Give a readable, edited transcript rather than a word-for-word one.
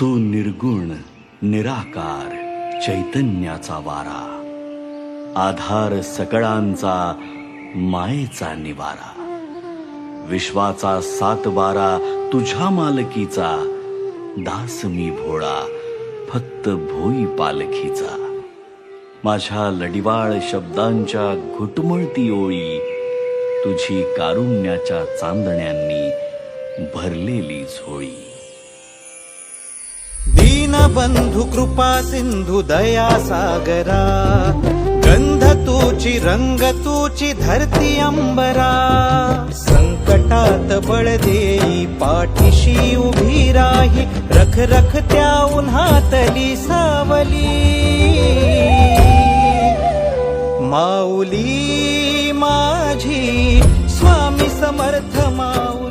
तू निर्गुण निराकार चैतन्याचा वारा, आधार सकळांचा मायेचा निवारा, विश्वाचा सातबारा तुझ्या मालकीचा, दास मी भोळा फक्त भोई पालखीचा. माझ्या लडिवाळ शब्दांच्या घुटमळती ओळी, तुझी कारुण्याच्या चांदण्यांनी भरलेली झोळी. दीनबंधु कृपा सिंधु दया सागरा, गंध तूची रंग तूची धरती अंबरा. संकटात बळ देई पाठीशी उभी राही, रख रख त्या उन्हातली सावली. माऊली माझी स्वामी समर्थ माऊली.